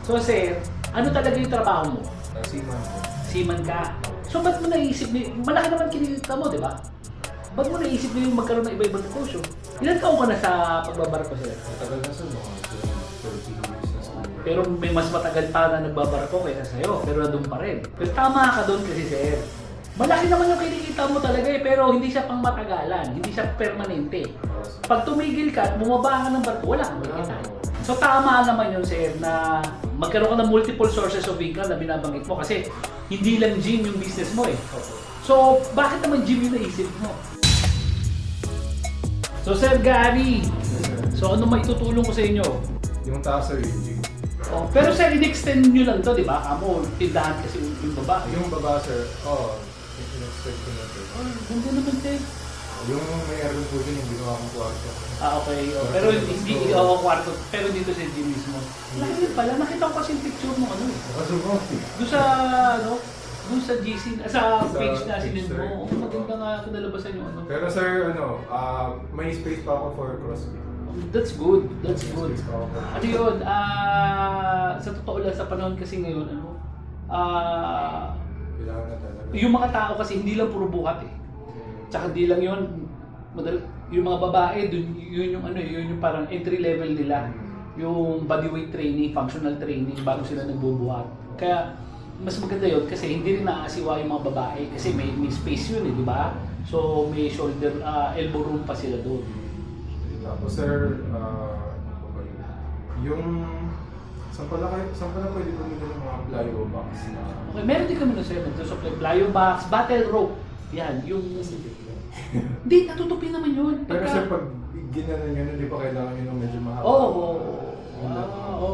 So sir, ano talaga yung trabaho mo? Seaman po. Seaman ka. So ba't mo naisip, malaki naman kinikita mo, di ba? Ba't mo naisip na yung magkaroon ng iba-ibang negosyo? Ilan taon ka na sa pagbabarko sir? Matagal na sir, mga 30 years na sir. Pero may mas matagal pa na nagbabarko kaysa sa'yo, pero nandun pa rin. Pero tama ka doon kasi sir. Malaki naman yung kinikita mo talaga eh, pero hindi siya pang matagalan, hindi siya permanente. Pag tumigil ka at bumaba ka ng barko, wala kang kinikita. So tama naman yun sir na magkaroon ka ng multiple sources of income na binabanggit mo kasi hindi lang gym yung business mo eh. So bakit naman gym yung naisip mo? So Sir Gary, so ano maitutulong ko sa inyo? Yung taas sir, yung gym. Oh, pero sir, in-extend nyo lang to, di ba? Kamo, tindahan kasi yung baba. Yung baba sir, in-expect ko na sir. Oh, ganda naman sir. Yung may aircon po din, yung ginawa kong kwarto. Ah, okay. Oh, pero hindi ako kwarto, pero dito sa gym mismo. Laki din pala, nakita ko kasi yung picture mo ano eh. Nakasubok. Doon sa, ano, doon sa GC, sa page na page, sinend sir. mo. Oh, maganda nga kinalabasan yung ano. Pero sir, may space pa ako for CrossFit. That's good, that's good. Space pa ako for Ano yun, sa totoo lang sa panahon kasi ngayon, ano, kailangan na talaga. yung mga tao kasi hindi lang puro buhat eh. Tsaka di lang yun, yung mga babae, yun yung ano, yun yung parang entry level nila. Yung bodyweight training, functional training, bago sila nagbubuhat. Kaya mas maganda yun kasi hindi rin naasiwa yung mga babae kasi may space yun eh, di ba? So may shoulder, elbow room pa sila doon. Tapos sir, yung saan pala pwede bumili ng mga plyo box na Okay, meron din kami na sir, nagsusupply plyo box, battle rope. Yan, yung... Hindi, natutupi naman yun. pero sir, pag ginanon yun, hindi pa kailangan yun ng medyo mahaba. Oo,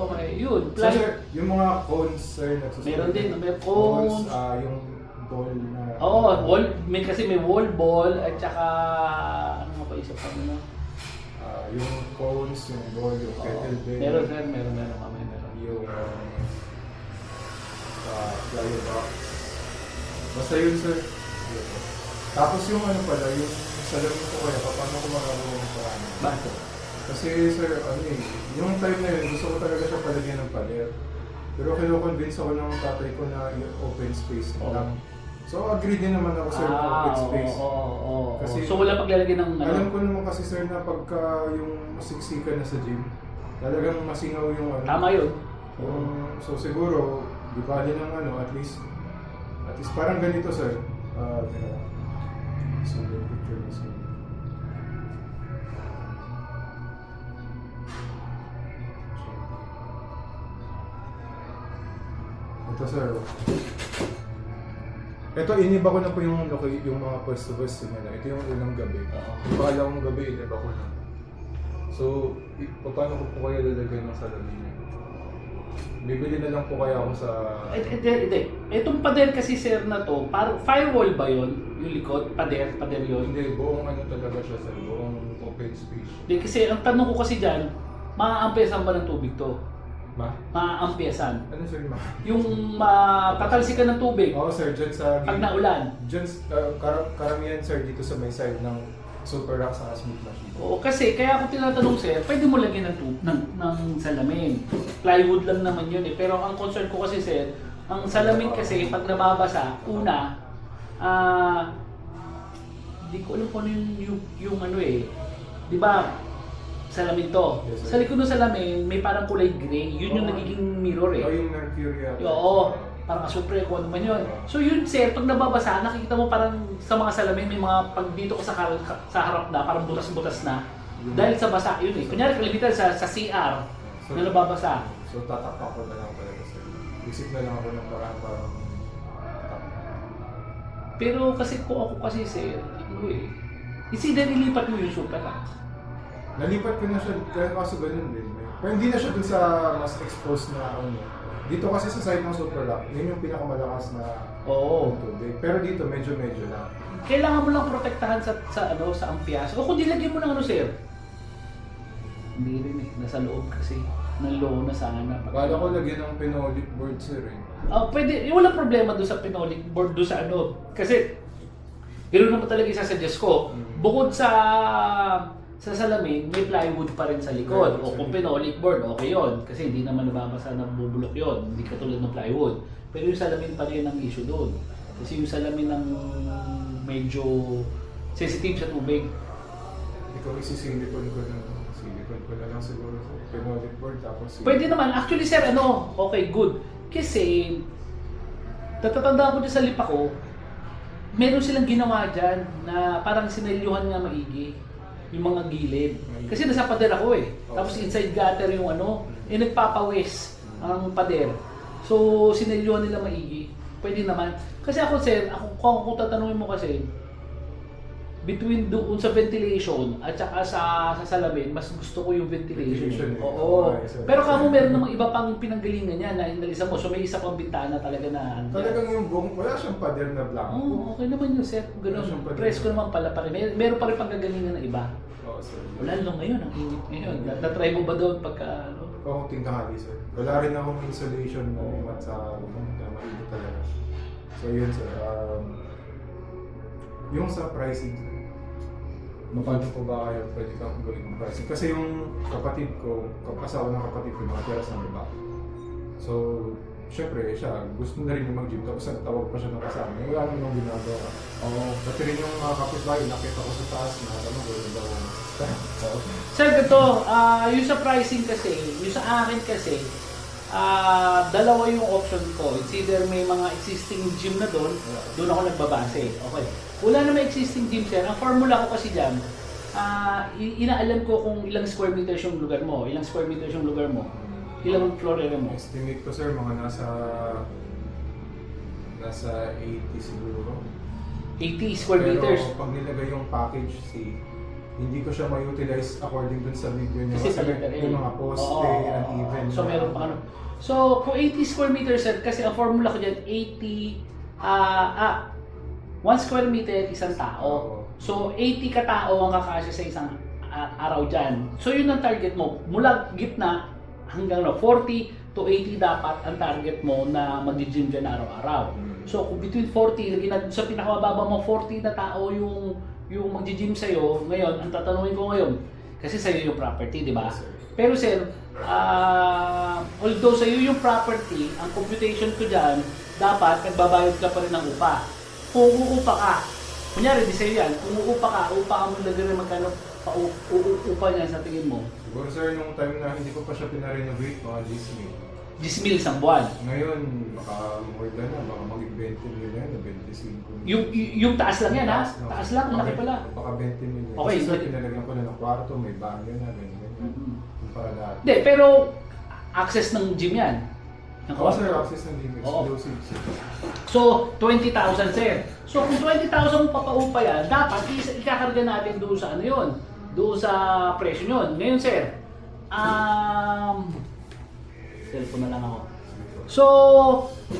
okay. Yun, So sir, yung mga cones sir, nagsusunod. meron din, may cones. Yung ball na... Oo, wall, kasi may wall ball at saka ano nga pa isa pa mo? yung cones, yung ball, yung kettlebell. Meron sir, meron kami, meron. Yung plyo box. Basta yun sir. Tapos yung ano pala, yung salamin ko kaya, paano ko makakaroon ng paraan? Bakit? Kasi sir, yung time na yun, gusto ko talaga siya palagyan ng pader. Pero kino-convince ako ng tatay ko na yung open space na lang. So agree din naman ako sir ng open space. Oo. Kasi- So wala paglalagay ng Alam ano? ko naman kasi sir na pagka yung masiksikan na sa gym, talagang masingaw yung ano. Tama yun. So siguro, di bali ng at least parang ganito sir. So yung picture na sir. Ito sir. Ito, iniba ko na po yung mga pwesto-pwesto nila. Ito yung unang gabi. Yung pangalawang gabi, iniba ko na. So, paano ko po kaya lalagay ng salamin? Bibili na lang po kaya ako sa... Hindi. Itong pader kasi sir na to, parang firewall ba yun? Yung likod? Pader yun? Hindi, buong talaga siya sir. Buong open space. Hindi, kasi ang tanong ko kasi dyan, maaampesan ba ng tubig to? Maaampesan. Ano sir ma? Yung tatalsikan ng tubig Oo sir, dyan sa... pag naulan. Dyan, karamihan sir dito sa may side ng Super Rock sa Smith Machine. Oo, kasi kaya ako tinatanong sir, pwede mo lagyan ng salamin. Plywood lang naman yun eh. Pero ang concern ko kasi sir, ang salamin kasi pag nababasa, una, hindi ko alam kung ano yung ano eh. Di ba, salamin to. Yes, sir. Sa likod ng salamin, may parang kulay gray. Yun yung nagiging mirror eh. O yung Mercury ata. Oo, parang asupre kung ano man yun. So yun sir, pag nababasa, nakikita mo parang sa mga salamin, may mga pag dito ka sa harap na, parang butas-butas na. Dahil sa basa yun eh. Kunyari kalimitan sa CR So, na nababasa. So tatakpan ko na lang talaga sir. Isip na lang ako ng parang Pero kasi kung ako kasi sir, ano eh, isider ilipat mo yung super ah. Nalipat ko na siya, kaya kaso ganun din. Pero hindi na siya dun sa mas exposed na Dito kasi sa side ng Super Rock, yun yung pinakamalakas na Oo. tubig. Pero dito medyo lang. Kailangan mo lang protektahan sa ampias. O kung dilagyan mo ng ano sir, hindi rin eh, nasa loob kasi. Ng low na sana. Akala ko lagyan ng phenolic board sir eh. Pwede, walang problema doon sa phenolic board, doon sa ano. Kasi, ganoon naman talaga isasuggest ko. Bukod sa sa salamin, may plywood pa rin sa likod. O kung pinolik board, okay yun. Kasi hindi naman nababasa na bubulok yun. Hindi katulad ng plywood. Pero yung salamin pa rin ang issue doon. Kasi yung salamin ng medyo sensitive sa tubig. Ikaw isisilikon ko na. Silikon ko na lang siguro. Pinolik board tapos Pwede naman. Actually, sir, okay, good. Kasi, natatandaan ko dyan sa lipa ko, meron silang ginawa dyan na parang sinelyuhan nga maigi yung mga gilid. Kasi nasa pader ako eh. Tapos inside gutter yung nagpapawis ang pader. So, sinelyuhan nila maigi. Pwede naman. Kasi ako, sir, kung tatanungin mo kasi, between doon sa ventilation at saka sa salamin, mas gusto ko yung ventilation. Oo. Pero kamo meron namang iba pang pinanggalingan niya na inalisan mo. So may isa pang bintana talaga na talagang yung buong, wala siyang pader na blanco. Oo, okay naman yun, sir. Ganun. Press ko naman pala pa rin. Meron pa rin panggagalingan na iba. Oo, sir. Wala lang ngayon, ang init ngayon. Na-try mo ba doon pagka Oo, tingkahali, sir. Wala rin akong insulation na imat sa na mainit talaga. So yun, sir. Yung sa pricing, paano po ba kayo pwede kang gawin ng pricing? Kasi yung kapatid ko, asawa ng kapatid ko, nakatira sa Maba. So, syempre, siya, gusto na rin yung mag-gym. Tapos nagtawag pa siya ng kasama. Wala naman yung ginagawa. Oo. Pati rin yung mga kapitbahay, nakita ko sa taas na gano'n daw. Sir, ito, yung sa pricing kasi, yung sa akin kasi, dalawa yung option ko. It's either may mga existing gym na doon ako nagbabase. Okay. Wala na may existing gym, sir. Ang formula ko kasi dyan, inaalam ko kung ilang square meters yung lugar mo, ilang floor area mo. Estimate ko, sir, mga nasa 80 siguro. 80 square meters. Pero pag nilagay yung package C, hindi ko siya ma-utilize according dun sa video niya. Kasi yung mga poste, uneven. So meron pa So kung 80 square meters, sir, kasi ang formula ko dyan, 1 square meter, isang tao. So 80 katao ang kakasya sa isang araw dyan. So yun ang target mo. Mula gitna hanggang 40 to 80 dapat ang target mo na mag-gym dyan araw-araw. So kung between 40, sa pinakamababa mo 40 na tao yung mag-gym sa'yo, ngayon, ang tatanungin ko ngayon, kasi sa'yo yung property, di ba? Pero sir, although sa'yo yung property, ang computation ko dyan, dapat nagbabayad ka pa rin ng upa. Kung uupa ka, kunyari di sa'yo yan, kung uupa ka mo lagay rin magkano upa niya sa tingin mo? Siguro, sir, nung time na hindi ko pa siya pinarenovate, mga 10 mil isang buwan. Ngayon, baka more than na, baka maging 20 mil yan, 25 mil. Yung taas lang yan, ha? Taas lang, laki pala. Baka 20 mil yan. Okay, Kasi sir, pinalagyan ko na ng kwarto, may banyo na, ganyan. Para lahat. Hindi, pero access ng gym yan. Oo, sir, access ng gym, exclusive. So, 20,000, sir. So, kung 20,000 mo papaupa yan, dapat ikakarga natin doon sa ano yun. Doon sa presyo yun. Ngayon, sir, cellphone na lang ako. So,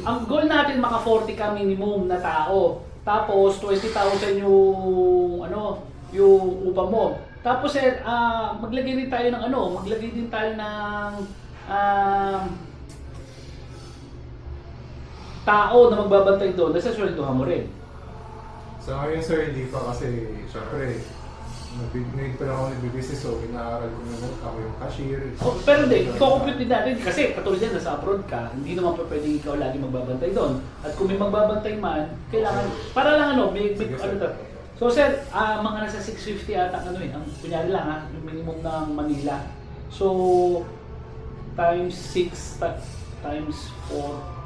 ang goal natin maka 40 ka minimum na tao. Tapos 20,000 yung yung upa mo. Tapos sir, maglagay din tayo ng tao na magbabantay doon. Nasa sweldohan mo rin. Sa ngayon, sir, hindi pa kasi syempre ngayon pa lang ako nag-business, so inaaral ko na ako yung cashier. Pero hindi, i-compute din natin kasi katulad yan, nasa abroad ka, hindi naman pa pwedeng ikaw lagi magbabantay doon. At kung may magbabantay man, kailangan, para lang may So sir, mga nasa 650 ata ang kunyari lang yung minimum ng Manila. So, times 6, times 4,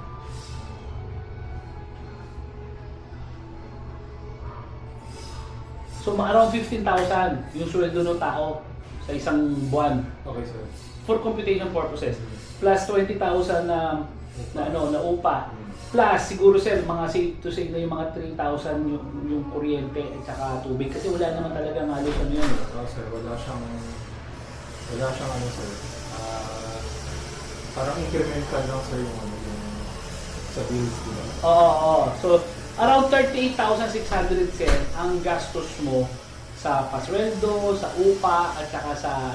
so, around 15,000 yung sweldo ng tao sa isang buwan. Okay, sir. For computation purposes. Plus 20,000 na upa. Plus, siguro sir, mga safe to say na yung mga 3,000 yung kuryente at saka tubig. Kasi wala naman talaga halos yun. Sir, wala siyang sir. Parang incremental lang, sir, yung sa bills, diba? Oo. So, around 38,600 sir ang gastos mo sa pasweldo, sa upa, at saka sa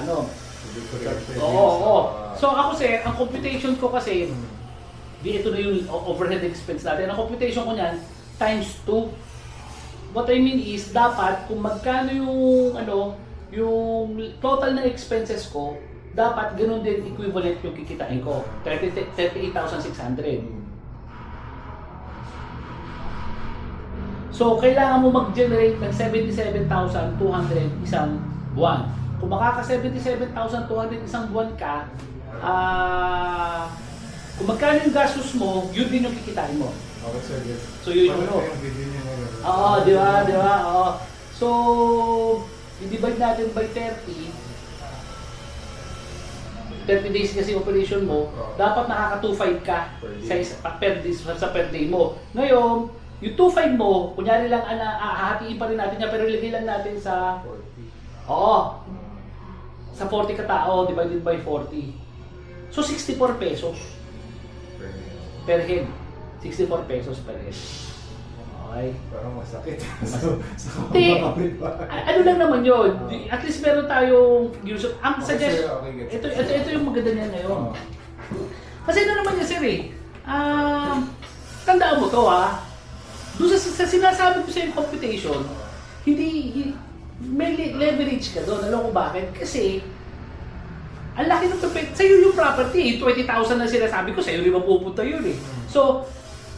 So ako sir, ang computation ko kasi, ito na yung overhead expense natin. Ang computation ko niyan, times 2. What I mean is, dapat kung magkano yung yung total na expenses ko, dapat ganun din equivalent yung kikitain ko. 38,600. So, kailangan mo mag-generate ng 77,200 isang buwan. Kung makaka 77,200 isang buwan ka, kung magkano yung gastos mo, yun din yung kikitain mo. Okay, sir, yes. So, yun yung Paano yung video niya ngayon? Oo, di ba? Di ba? Oo. So, i-divide natin by 30. 30 days kasi operation mo, dapat nakaka 2.5 ka sa per day mo. Ngayon, yung 2.5 mo, kunyari lang, hahatiin pa rin natin niya, pero ilagay lang natin sa 40. Oo. Sa 40 katao, divided by 40. So, 64 pesos per head. 64 pesos per head. Okay. Parang masakit. Hindi. Ano lang naman yun. At least meron tayong use. Ang Okay, suggest, sir, okay, gets it. ito yung maganda niya ngayon. Kasi ano naman yun, sir eh. Tandaan mo to doon sa sinasabi ko sa yung computation, may leverage ka doon. Alam ko bakit? Kasi, ang laki ng sa'yo yung property, 20,000 na sinasabi ko, sa'yo rin mapupunta yun eh. So,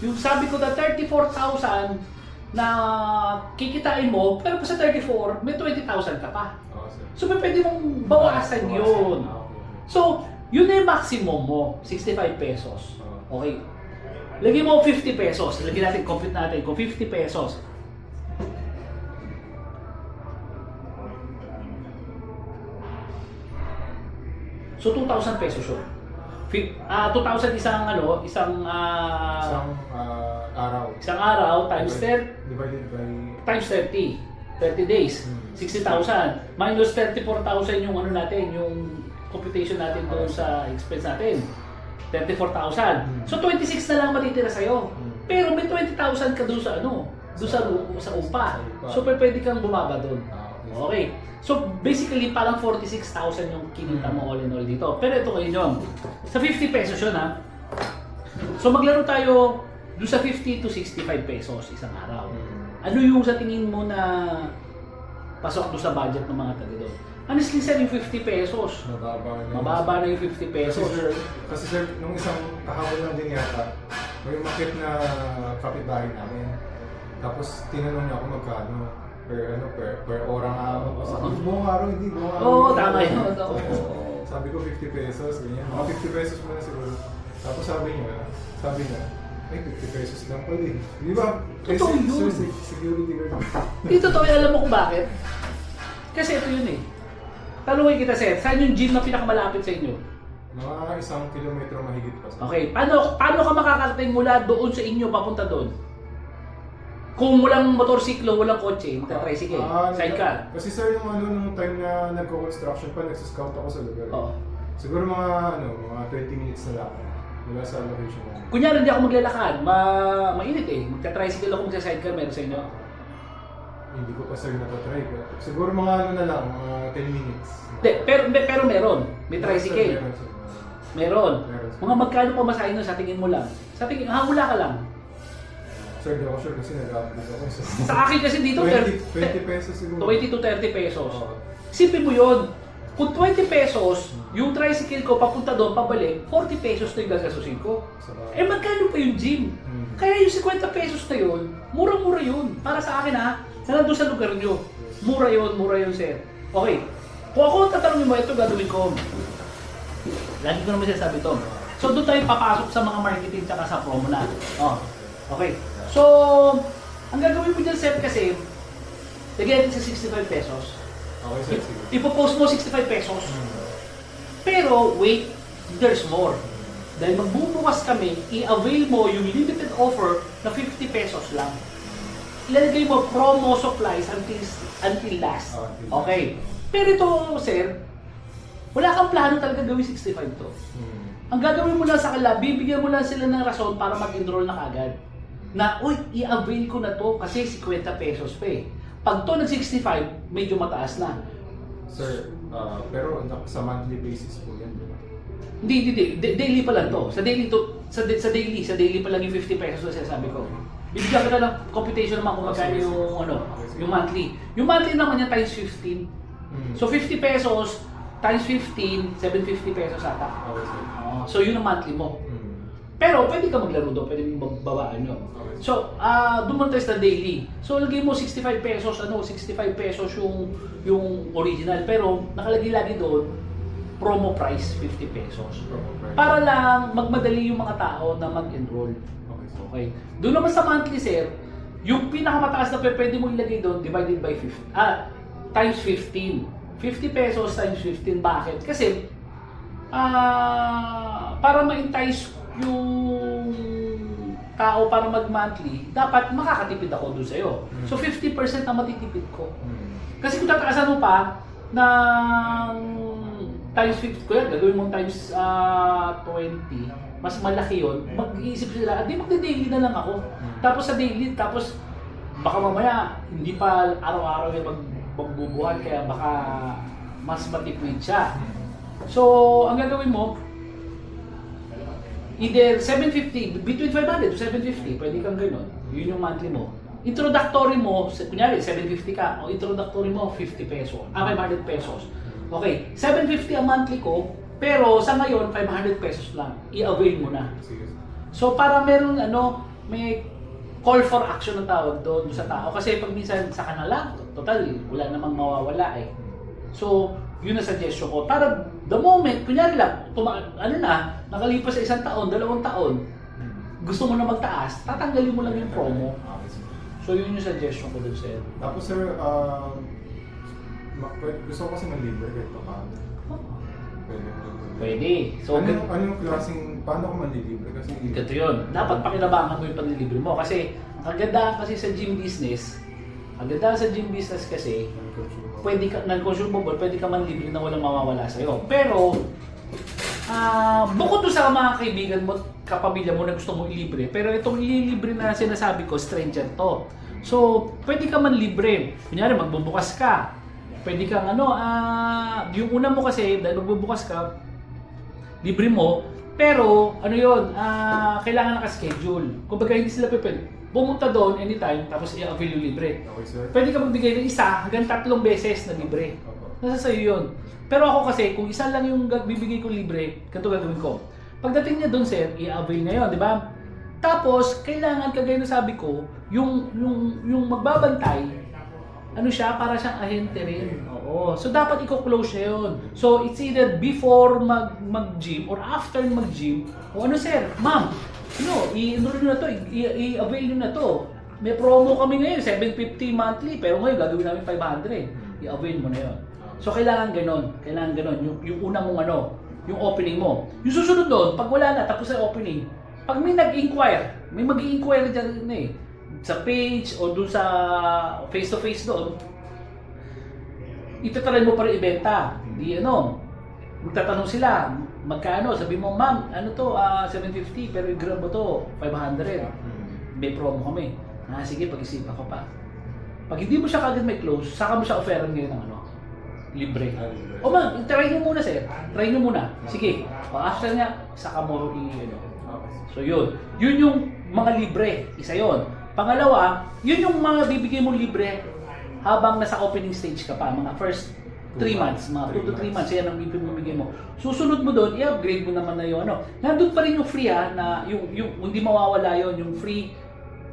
yung sabi ko na 34,000 na kikitain mo, pero sa 34, may 20,000 ka pa. So, pwede mong bawasan yun. So, yun na yung maximum mo, 65 pesos. Okay. Lagyan mo 50 pesos. Lagyan natin, compute natin kung 50 pesos. So, 2,000 pesos yun. 2,000 isang araw. Isang araw times 30 Divided by... times 30. 30 days. 60,000. Minus 34,000 yung natin, yung computation natin doon sa expense natin. 34,000. So 26 na lang matitira sa'yo. Pero may 20,000 ka doon sa doon sa upa. So pwede kang bumaba doon. Okay. So basically parang 46,000 yung kinita mo all in all dito. Pero ito kayo yun. Sa 50 pesos yun So maglaro tayo doon sa 50 to 65 pesos isang araw. Ano yung sa tingin mo na pasok doon sa budget ng mga taga doon? Honestly sir, yung 50 pesos. Mababa na yung 50 pesos. Kasi sir, nung isang kahapon lang din yata, may umakit na kapitbahay namin. Tapos tinanong niya ako magkano per ora nga ako. Buong araw, hindi. Oo, tama yun. Sabi ko 50 pesos, ganyan. Mga 50 pesos muna siguro. Tapos sabi niya, ay 50 pesos lang pala eh. Di ba? Totoo yun. Sir, security guard. Hindi totoo, alam mo kung bakit? Kasi ito yun eh. Tanungin kita sir, saan yung gym na pinakamalapit sa inyo? Mga 1 kilometro mahigit pa. Okay, paano ka makakarating mula doon sa inyo papunta doon? Kung walang motorsiklo, walang kotse, tricycle, sidecar. Kasi sir, nung time na nagko-construction pa, nagsiscout ako sa lugar. Oo. Siguro mga 20 minutes na lang mula sa location namin. Kunyari hindi ako maglalakad, mainit eh. Magta-tricycle ako, magsa-sidecar, meron sa inyo? Hindi ko pa sir natatry. Siguro mga na lang, mga 10 minutes. Pero meron. May tricycle. Meron, sir. Meron. Meron. Mga magkano pa masahin nun sa tingin mo lang? Sa tingin, hula ka lang. Sir, di ako sure kasi nag-upload ako. Sa akin kasi dito, 20 pesos siguro. 20 to 30 pesos. Oo. Isipin mo yun. Kung 20 pesos, yung tricycle ko papunta doon, pabalik, 40 pesos na yung gagasusin ko. Eh magkano pa yung gym? Kaya yung 50 pesos na yun, murang-mura yun. Para sa akin na nandun sa lugar nyo. Mura yun sir. Okay. Kung ako tatanungin mo, ito gagawin ko. Lagi ko naman sinasabi ito. So doon tayo papasok sa mga marketing tsaka sa promo na. Okay. So, ang gagawin mo dyan sir kasi, lagyan natin sa 65 pesos. Okay sir, sige. Ipopost mo 65 pesos. Pero wait, there's more. Dahil magbubukas kami, i-avail mo yung limited offer na 50 pesos lang. Ilalagay mo promo supplies until last. Okay. Pero ito, sir, wala kang plano talaga gawin 65 to. Ang gagawin mo lang sa kanila, bibigyan mo lang sila ng rason para mag-enroll na kagad. Na, uy, i-avail ko na to kasi 50 pesos pa eh. Pag to nag-65, medyo mataas na. Sir, pero sa monthly basis po yan, di ba? Hindi. Daily pa lang to. Sa daily pa lang yung 50 pesos na sinasabi ko. Bibigyan ka na ng computation naman kung magkano yung monthly. Yung monthly naman yan times 15. So 50 pesos times 15, 750 pesos ata. Okay, sir. So yun ang monthly mo. Pero pwede ka maglaro doon, pwede mong babaan yun. Okay. So, doon mo test na daily. So, lagay mo 65 pesos, 65 pesos yung original. Pero, nakalagay lagi doon, promo price, 50 pesos. Promo price. Para lang magmadali yung mga tao na mag-enroll. Okay, sir. Okay. Doon naman sa monthly, sir, yung pinakamataas na pwede mo ilagay doon, divided by 50, times 15. 50 pesos times 15. Bakit? Kasi, para ma-entice yung tao para mag-monthly, dapat makakatipid ako doon sa'yo. So 50% ang matitipid ko. Kasi kung tataasan mo pa ng times 50 ko yan, gagawin mo times 20, mas malaki yun, mag-iisip sila, di magda-daily na lang ako. Tapos sa daily, tapos baka mamaya hindi pa araw-araw yung magbubuhat, kaya baka mas matipid siya. So, ang gagawin mo, either 750, between 500 to 750, pwede kang gano'n. Yun yung monthly mo. Introductory mo, kunyari 750 ka, o introductory mo 50 pesos, 500 pesos. Okay, 750 ang monthly ko, pero sa ngayon 500 pesos lang. I-avail mo na. Sige, sir. So para meron may call for action ng tawag doon sa tao. Kasi pag minsan sa kanila, total, wala namang mawawala eh. So, yun ang suggestion ko. Para the moment, kunyari lang, nakalipas sa 1 taon, 2 taon, gusto mo na magtaas, tatanggalin mo lang yung promo. Okay, sir. So yun yung suggestion ko dun sir. Tapos, sir, gusto ko kasi mag-libre kahit pa paano. Pwede. Pwede. So, ano yung klaseng, paano ko manlilibre? Kasi ganito yun. Dapat pakinabangan mo yung panlilibre mo. Kasi, ang ganda kasi sa gym business, kasi, pwede ka, non-consumable, pwede ka man libre na walang mawawala sa'yo. Pero, bukod doon sa mga kaibigan mo, kapamilya mo na gusto mo ilibre, pero itong ililibre na sinasabi ko, stranger to. So, pwede ka man libre. Kunyari, magbubukas ka. Pwede kang yung una mo kasi, dahil magbubukas ka, libre mo, pero, kailangan naka-schedule. Kung baga hindi sila pwede, pumunta doon anytime, tapos i-avail yung libre. Okay, sir. Pwede ka magbigay ng 1 hanggang 3 beses na libre. Okay. Nasa sa'yo yun. Pero ako kasi, kung isa lang yung bibigay ko libre, ganito gagawin ko. Pagdating niya doon, sir, i-avail na yun, di ba? Tapos, kailangan, kagaya na sabi ko, yung magbabantay, siya, para siyang ahente rin. Oo. So, dapat i-close siya yun. So, it's either before mag-gym or after mag-gym. O sir, ma'am, i-enroll nyo na to, i-avail nyo na to. May promo kami ngayon, 750 monthly, pero ngayon gagawin namin 500. I-avail mo na yun. So, kailangan ganon. Yung una mong yung opening mo. Yung susunod doon, pag wala na, tapos ang opening, pag may nag-inquire, may mag-i-inquire dyan sa page o doon sa face-to-face doon, itatry mo pa rin ibenta. Magtatanong sila, magkano? Sabi mo, ma'am, 750, pero i-grab mo to, 500. May promo kami. Sige, pag-isipan ko pa. Pag hindi mo siya kagad may close, saka mo siya offeran ngayon ng libre. O ma'am, try nyo muna sir. Try nyo muna. Sige. After nga, saka mo So yun. Yun yung mga libre. Isa yun. Pangalawa, yun yung mga bibigay mong libre habang nasa opening stage ka pa. Mga first 3 months, mga 2 to 3 months, yan ang bibigay mo. Susunod mo doon, i-upgrade mo naman na yung Nandun pa rin yung free na yung hindi mawawala yon, yung free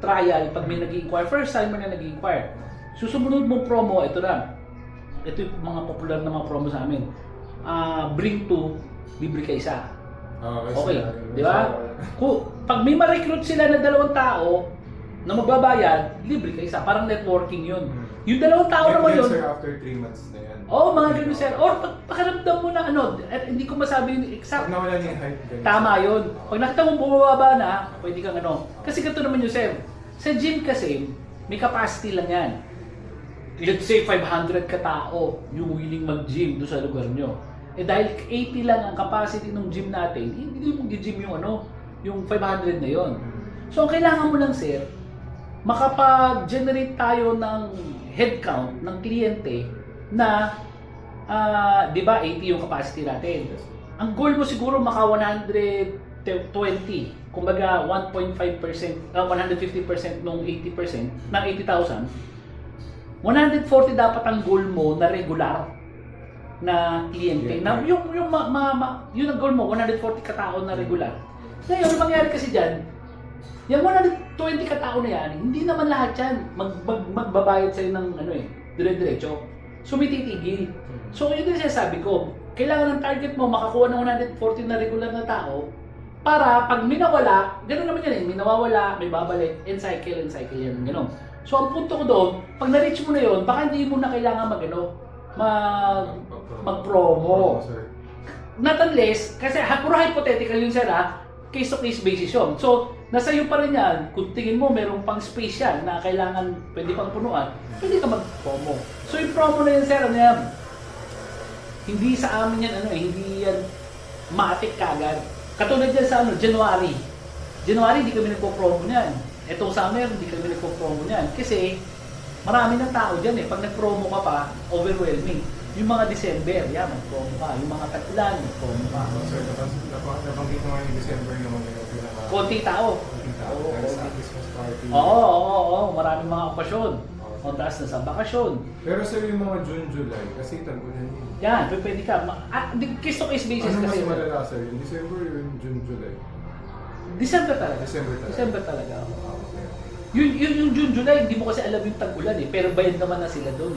trial pag may nag-inquire. First time mo na nag-inquire. Susunod mo promo, ito na. Ito yung mga popular na mga promo sa amin. Bring 2, libre ka 1. Okay, di ba? Pag may ma-recruit sila na 2 tao na magbabayad, libre ka 1. Parang networking yun. Yung 2 tao naman yun. Sir, after 3 months na yan. Mga ganun sir. Or pakiramdam mo na at hindi ko masabi yung exact. Pag nawala niya yung height. Tama yun. Pag nakita mo bumababa na, pwede kang Kasi ganito naman yung sir. Sa gym kasi, may capacity lang yan. Let's say 500 katao yung willing mag-gym doon sa lugar nyo. Dahil 80 lang ang capacity ng gym natin, hindi mo mag-gym yung 500 na yon. So ang kailangan mo lang sir, makapag-generate tayo ng headcount ng kliyente na, di ba 80 yung capacity natin. Ang goal mo siguro maka 120, kumbaga 1.5%, 150% nung 80%, ng 80,000. 140 dapat ang goal mo na regular. na kliyente. Na yung yun ang goal mo, 140 katao na regular. Ngayon, ang mangyari kasi diyan, yung 120 katao na yan, hindi naman lahat yan magbabayad sa'yo ng dire-diretso. So may titigil. So yun yung sinasabi ko, kailangan ng target mo makakuha ng 140 na regular na tao para pag minawala, gano'n naman yan may nawawala, may babalik, and cycle yan, gano'n. So ang punto ko doon, pag na-reach mo na yun, baka hindi mo na kailangan mag-promo. Not unless, kasi puro hypothetical yun sir case to case basis yun. So, nasa iyo pa rin yan, kung tingin mo merong pang space yan na kailangan pwede pang punuan, pwede ka mag-promo. So yung promo na yun sir, hindi sa amin yan, hindi yan matik kagad. Katulad yan sa January. January, hindi kami nagpo-promo niyan. Etong summer, hindi kami nagpo-promo niyan. Kasi, marami ng tao dyan Pag nag-promo ka pa, overwhelming. Yung mga December, mag-promo ka. Yung mga Tag-ulan, mag-promo ka. Sir, nabanggit mo nga yung December naman yung pinaka... Konti tao. Oo, sa Christmas party. Oo. Maraming mga okasyon. O taas na sa bakasyon. Pero sir, yung mga June, July, kasi tag-ulan yun. Yan, pwede ka. Case to case basis Ano mas kasi. malala sir? Yung December o yung June, July? December talaga. December talaga. Yung June, July, hindi mo kasi alam yung tag-ulan pero bayad naman na sila doon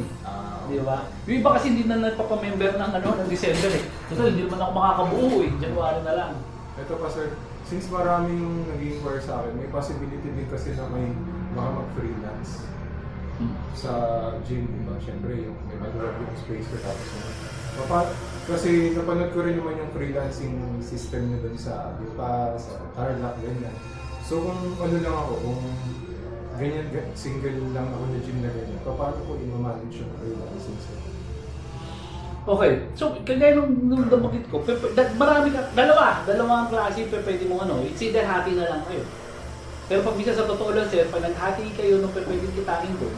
Di ba? Yung iba kasi hindi na nagpapamember ng December Total, hindi naman ako makakabuo January na lang. Ito pa sir, since maraming nag-inquire sa akin, may possibility din kasi na may mga mag-freelance sa gym, di ba? Siyempre, yung may maluwag yung space ko tapos kasi napanood ko rin naman yung freelancing system nyo doon sa Dupa, sa Tarlac, ganyan. So kung ano lang ako, kung ganyan, single lang ako na gym na ganyan, paano ko i-manage yung freelancing system? Okay, so kagaya nung damagit ko, marami ka, dalawang klase pwede mong it's either hati na lang kayo. Pero pag bisa sa totoo lang sir, pag naghati kayo nung pwedeng kitain doon,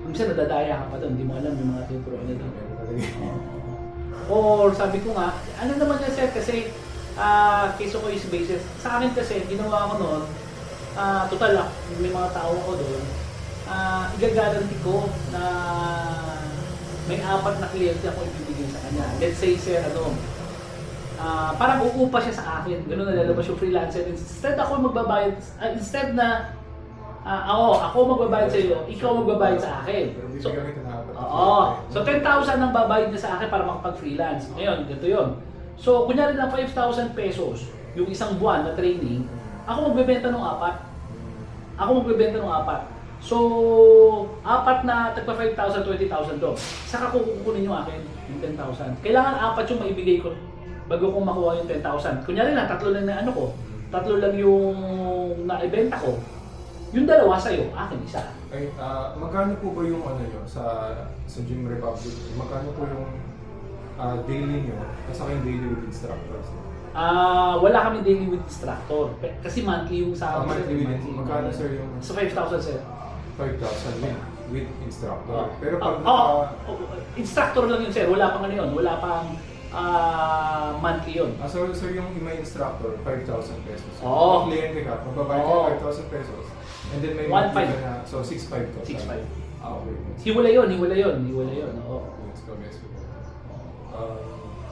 minsan nadadaya ka pa doon, hindi mo alam yung mga tinuturuan na doon. Or sabi ko nga, ano naman yan sir, kasi case ko is basis. Sa akin kasi, ginawa ko noon, total may mga tao ko doon, igagaranti ko na may 4 na kliyente ako ibibigay sa kanya. Let's say sir, parang uupa siya sa akin. Ganun nalalabas yung freelancer. Instead ako magbabayad, instead na ako magbabayad sa iyo, ikaw magbabayad sa akin. So, so 10,000 ang babayad niya sa akin para makapag-freelance. Ngayon, ganito yun. So, kunyari na 5,000 pesos yung isang buwan na training, ako magbebenta ng 4. So, 4 na tagpa 5,000, 20,000 to. Saka kukunin yung akin, yung 10,000. Kailangan 4 yung maibigay ko bago ko makuha yung 10,000. Kunyari lang, 3 lang na 3 lang yung naibenta ko. Yung 2 sa'yo, akin isa. Ay, magkano po ba yung sa Gym Republic? Magkano po yung daily nyo at saka yung daily with instructors? Wala kami daily with instructor. Kasi monthly yung sa monthly with magkano sir yung... So 5,000 sir. 5,000 with instructor. Pero pag... instructor lang yun sir. Wala pang wala pang monthly yun. So sir, yung may instructor, 5,000 pesos. Oo. Kung kliyente ka, magbabayad ka 5,000 pesos. And then may 1,500 monthly ka na, so 6,500 to. 6,500. Okay. Hiwala yun. Oo. Yes ko.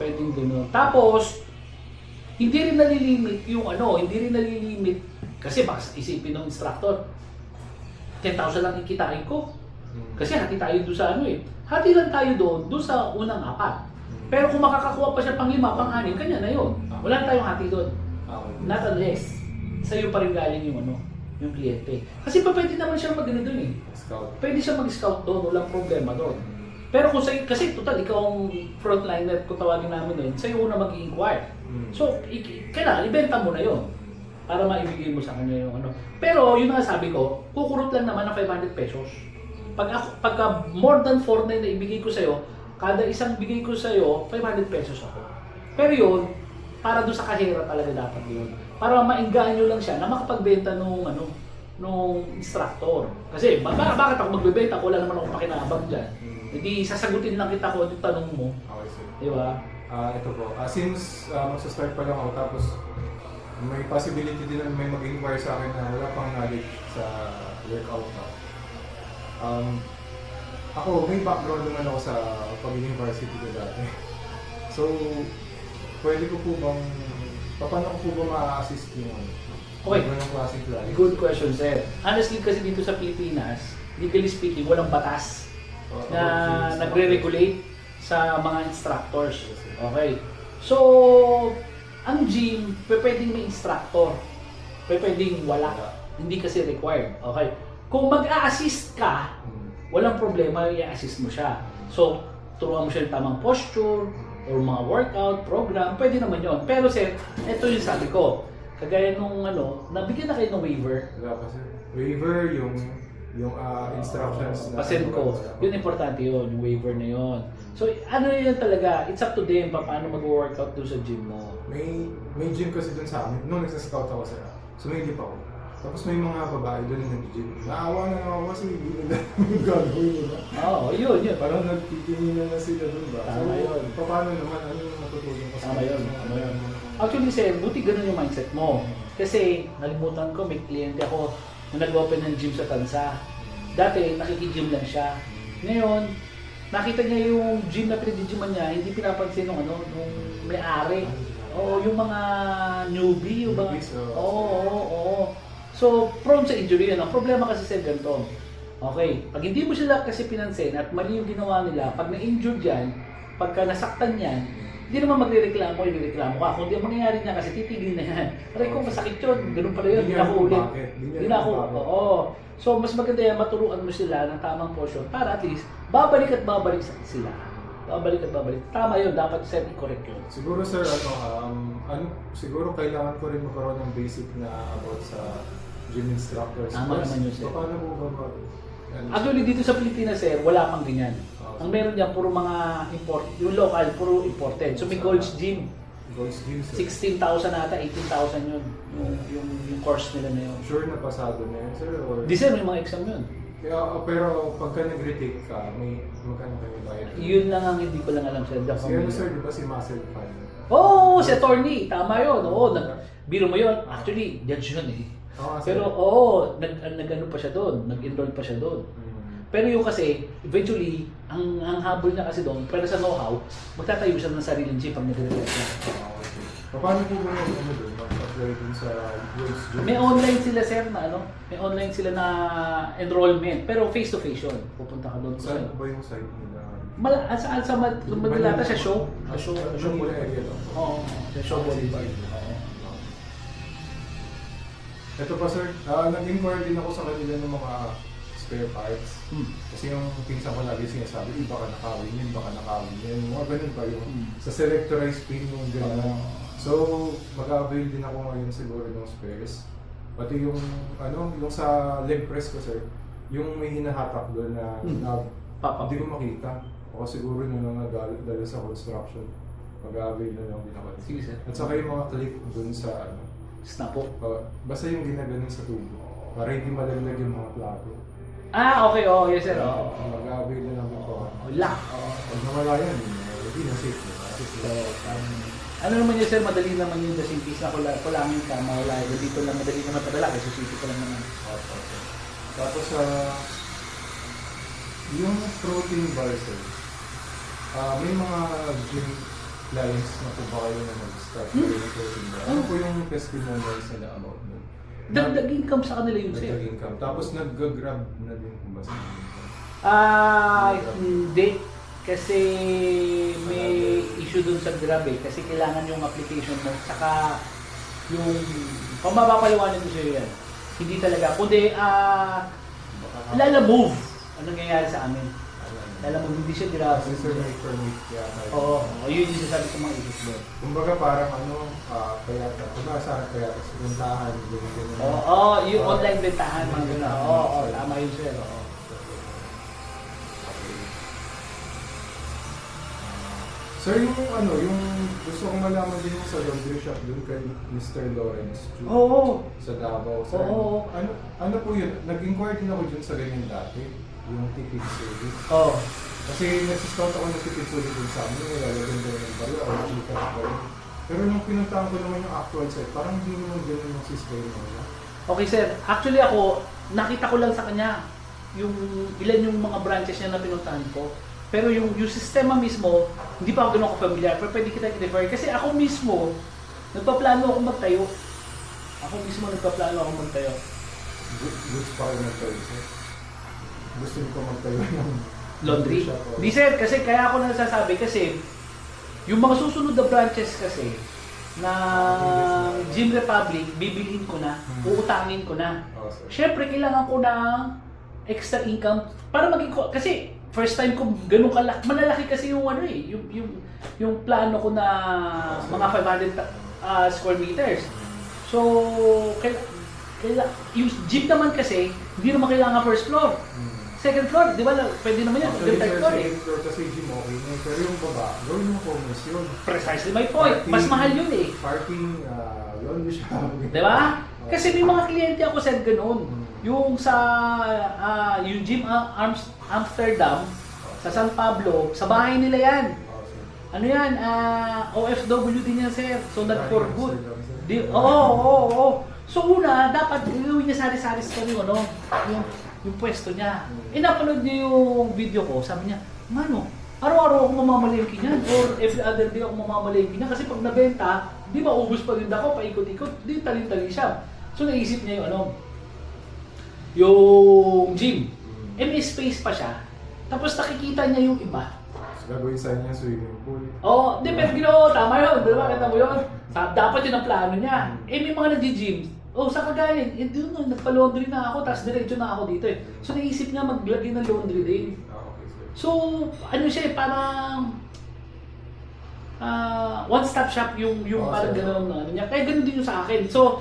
Pwedeng gano'n. Tapos, hindi rin nalilimit yung kasi baka isipin ng instructor, 10,000 lang ikitain ko. Kasi hati tayo doon sa Hati lang tayo doon sa unang 4. Pero kung makakakuha pa siya pang 5, pang 6, kanya na yun. Wala na tayong hati doon. Not unless, sa'yo pa rin galing yung kliyente. Kasi pwede naman siya mag-ano doon Scout. Pwede siya mag-scout doon, walang problema doon. Pero kung sa'yo, kasi total, ikaw ang frontliner kung tawagin namin doon, sa'yo una mag-i-inquire. So, kailangan, ibenta mo na yun para maibigay mo sa kanya yung Pero yun nga sabi ko, kukurot lang naman ng 500 pesos. Pagka more than 4 na ibigay ko sa'yo, kada isang bigay ko sa'yo, 500 pesos ako. Pero yun, para doon sa kahera talaga dapat yun. Para maingahan nyo lang siya na makapagbenta nung instructor. Kasi bakit ako magbebenta? Wala naman akong pakinabang dyan. Hindi sasagutin lang kita kung yung tanong mo. Okay, sir. Di ba? Ito po. Since magsa-start pa lang ako, tapos may possibility din na may mag-inquire sa akin na wala pang knowledge sa workout na. Ako, may background naman ako sa pagiging varsity ko dati. So, pwede ko po bang, paano ko po ba ma-assist yung Okay. ng klaseng client? Good question, sir. Honestly, kasi dito sa Pilipinas, legally speaking, walang batas na nagre-regulate sa mga instructors. Okay. So, ang gym, pwedeng may instructor. Pwedeng wala. Hindi kasi required. Okay. Kung mag-a-assist ka, walang problema, i-assist mo siya. So, turuan mo siya ng tamang posture, or mga workout, program, pwede naman yon. Pero sir, ito yung sabi ko, kagaya nung nabigyan na kayo ng waiver. Wala pa sir. Waiver, yung instructions na... Pasend ko, yun importante yun, yung waiver na yun. So, ano yun talaga, it's up to them paano mag-workout doon sa gym mo. May gym kasi dun sa amin, nung nagsa-scout ako sir, sumilip ako. Tapos may mga babae doon yung nag-gym. Naawa na ako kasi hindi nila yung gagawin nila. Oo, yun. Parang nagtitingin na sila doon ba? Tama yun. Paano naman? Ano yung matutulong ko sa Tama yun. Actually, sir, buti ganun yung mindset mo. Kasi, nalimutan ko, may kliyente ako na nag-open ng gym sa Tansa. Dati, nakikigym lang siya. Ngayon, nakita niya yung gym na pinag-gyman niya, hindi pinapansin nung may-ari. Oo, yung mga newbie, yung mga... Oo. So, prone sa injury yun. Ang problema kasi sa ganito. Okay, pag hindi mo sila kasi pinansin at mali yung ginawa nila, pag na-injured yan, pagka nasaktan yan, hindi naman magre-reklamo ka. Kung di ang mangyayari niya kasi titigil na yan. Aray ko, masakit yun. Ganun pala yun. Hindi na ako ulit. Hindi na ako. Oo. So, mas maganda yan, maturuan mo sila ng tamang portion para at least babalik sila. Babalik. Tama yun. Dapat set i-correct yun. Siguro sir, siguro kailangan ko rin magkaroon ng basic na about sa gym instructors. Tama naman yun, sir. Paano po ba Actually, dito sa Pilipinas, sir, wala pang ganyan. Ang meron diyan puro mga yung local, puro imported. So may Gold's Gym. Gold's Gym, sir. 16,000 ata, 18,000 yun. Yung course nila na yun. Sure na pasado na yun, sir? Or... Di sir, may mga exam yun. Pero pagka nag-retake ka, may magkano kayo bayad? Yun lang ang hindi ko lang alam, sir. Si ano, sir, di ba si Muscle Fan? Oo, si attorney. Tama yun. Oo, biro mo yun. Actually, judge yun eh. Pero nag-ano pa siya doon. Nag-enroll pa siya doon. Pero yung kasi, eventually, ang habol niya kasi doon, pero sa know-how, magtatayo siya ng sariling gym pag nag-retake siya. Paano po ba yung doon? Mag-apply dun sa Gold's Gym? May online sila sir na may online sila na enrollment, pero face to face yun. Pupunta ka doon. Saan po ba yung site nila? Sa Manila sa show. Show po area lang. Oo, sa show Boulevard. Ito pa sir, nag-inquire din ako sa kanila ng mga spare parts. Kasi yung pinsan ko lagi sinasabi, baka nakawin yun, mga ganun pa yung sa selectorized pin yung gano'n. So, mag-avail din ako ngayon siguro ng spares. Pati yung yung sa leg press ko sir, yung may hinahatak doon na hindi ko makita. O siguro nung nagdala sa construction, mag-avail na lang din ako. Sige sir. At saka yung mga clip doon sa Snapo. Basta yung ginaganon sa tubo, para hindi malaglag yung mga plato. Okay, yes sir. Mag-avail na lang ako. Lock. Pag nawala yan, hindi na safe na. So, ano naman yun sir, madali naman yung the piece na kulangin ka, mawala. Dito lang madali naman padala, kasi susi ko lang naman. Tapos, yung protein bar sir, may mga gym clients na po ba kayo na mag-start yung protein bar? Ano po yung testimonials nila about nun? Dagdag income sa kanila yun sir. Dagdag income. Tapos nag-grab na din po ba sa hindi. Kasi may issue dun sa Grab eh. Kasi kailangan yung application mo. Saka yung pamapapaliwanag ko sa'yo yan. Hindi talaga. Kundi, move. Anong nangyayari sa amin? Move, hindi siya Grab. Kasi sir, may permit yata. Oo. Yun yung sasabi ko mga issues doon. Kumbaga parang kaya saan kaya sa bentahan, ganyan. Yung online bentahan, mga gano'n. Oo, tama yun sir. Oo. Sir, yung gusto kong malaman din yung sa laundry shop dun kay Mr. Lawrence Chu. Oo. Sa Davao. Sir, Oo. ano po yun? Nag-inquire din ako dun sa ganyan dati. Yung tipid service. Oo. Kasi nag-scout ako ng tipid service dun sa amin. Nilalagyan ko ng bala o Gcash ba yun. Pero nung pinuntahan ko naman yung actual site, parang hindi naman ganun yung system nila. Okay sir, actually ako, nakita ko lang sa kanya. yung ilan yung mga branches niya na pinuntahan ko. Pero yung sistema mismo, hindi pa ako ganun ka-familiar, pero pwede kita i-refer. Kasi ako mismo, nagpaplano ako magtayo. Gusto pa kayo magtayo, sir? Gusto niyo pa magtayo ng Laundry. shop o- Di sir, kasi kaya ako nasasabi kasi yung mga susunod na branches kasi na Gym Republic, bibilhin ko na, uutangin ko na. Oo, sir. Siyempre, kailangan ko ng extra income para maging kasi first time ko ganun kalaki, malalaki kasi yung ano eh, yung plano ko na mga 500 square meters. So, yung gym naman kasi, hindi naman kailangan first floor. Second floor, di ba? Pwede naman yan. Actually, Third sir, floor eh. second floor kasi gym okay na. Pero yung baba, gawin mo commerce yun. Precisely my point. Mas mahal yun eh. Parking, laundry shop. Di ba? Kasi may mga kliyente ako sa ganun. Yung sa yung gym Amsterdam, sa San Pablo, sa bahay nila yan. Ano yan? OFW din yan, sir. So, not for good. Oo. So, una, dapat gawin niya sari-sari store yung ano, yung pwesto niya. Napanood niya yung video ko, sabi niya, Mano, araw-araw ako mamamalengke niyan or every other day ako mamamalengke niyan kasi pag nabenta, di ba ubus pa rin ako, paikot-ikot, di talin-talin siya. So naisip niya yung ano, yung gym. May space pa siya. Tapos nakikita niya yung iba. Gagawin sa inyo swimming pool. Oo, di pero ginawa, tama yun, di ba? Kita mo yun? Dapat yun ang plano niya. May mga nag-gym. Oh, saan ka galing? Doon na, nagpa-laundry na ako, tapos diretso na ako dito eh. So naisip niya maglagay ng laundry din. Okay, sir. So, ano siya eh, parang one-stop shop yung parang sir. gano'n ano niya. Kaya gano'n din yung sa akin. So,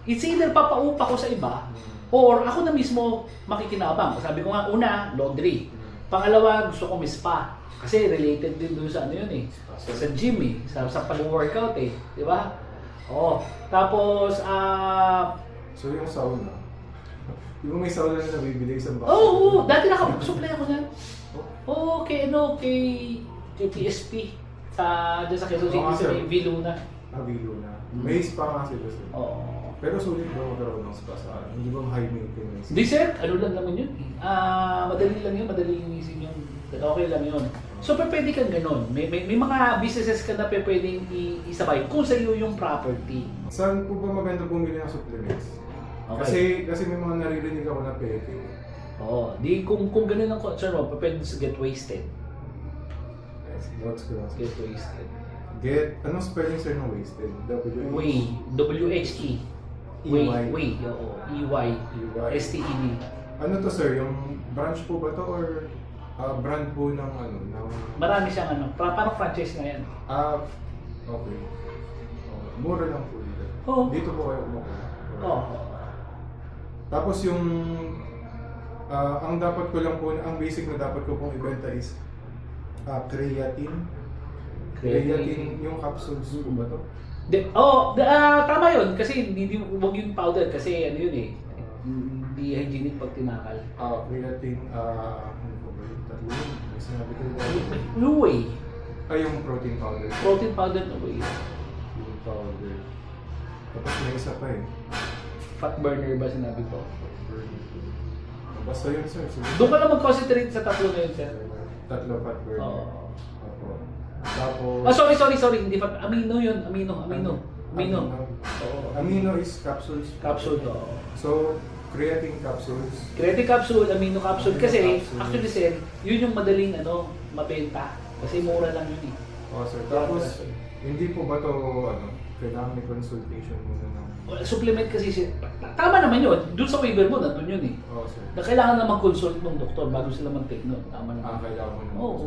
it's either papaupa ko sa iba, or ako na mismo makikinabang. Sabi ko nga, una, laundry. Pangalawa, gusto ko may spa. Kasi related din doon sa ano yun eh. Sa gym eh. Sa pag-workout eh. Di ba? Oo. Tapos, So yung sauna, yung may sauna na nabibili sa box. oo, dati nakasupply ako niyan. Oo, kay PSP. Dyan sa Quezon City, Oo, sa sir. may Viluna. Nabilo na. May spa nga sila, sir. Oo. Pero sulit ba magkaroon ng spa sa akin? Hindi ba high maintenance? Hindi sir, ano lang naman yun. Madali lang yun, madali linisin yun. Okay lang yun. So pwede kang ganun. May mga businesses ka na pwedeng isabay kung sa iyo yung property. Saan po ba maganda bumili ng supplements? Okay. Kasi may mga naririnig ako na peke. Oo. Di kung ganun ang concern mo, pwede sa get wasted. Yes, lots ko lang. Get wasted. Anong spelling sir ng wasted? Way. W-H-E. Way. Way. Oo. E-Y. S-T-E-D. Ano to sir? Yung branch po ba to or brand po ng ano? Marami siyang ano. Parang franchise na yan. Okay. Mura lang po dito. Oo. Dito po kayo kumukuha. Oo. Tapos yung ang dapat ko lang po, ang basic na dapat ko pong ibenta is creatine. Creatine yung capsules po ba to? Tama yun. Kasi huwag yung powder kasi ano yun eh. Hindi hygienic pag tinakal. Creatine, ano po ba yung tatlo yun? May sinabi ko Yung whey. yung protein powder. Protein powder na whey. Yung powder. Tapos may isa pa eh. Fat burner ba sinabi ko? Basta yun sir. Sige. Doon ka lang mag-concentrate sa tatlo na yun, sir. Tatlo fat burner. Oo. Opo. Tapos... Sorry. Hindi fat. Amino yun. Amino. Oo. Amino is capsules. Capsule to. So, creatine capsules. Creatine capsule, amino capsule. Amino Kasi, capsule. actually sir, yun yung madaling mabenta. Kasi mura lang yun eh. Sir. Tapos, hindi po ba to kailangan may consultation muna ng... Supplement kasi siya. Tama naman yun. Doon sa waiver mo, nandun yun eh. Sir. Na kailangan na mag-consult ng doktor bago sila mag-take note. Tama naman. Kailangan mo ng Oo.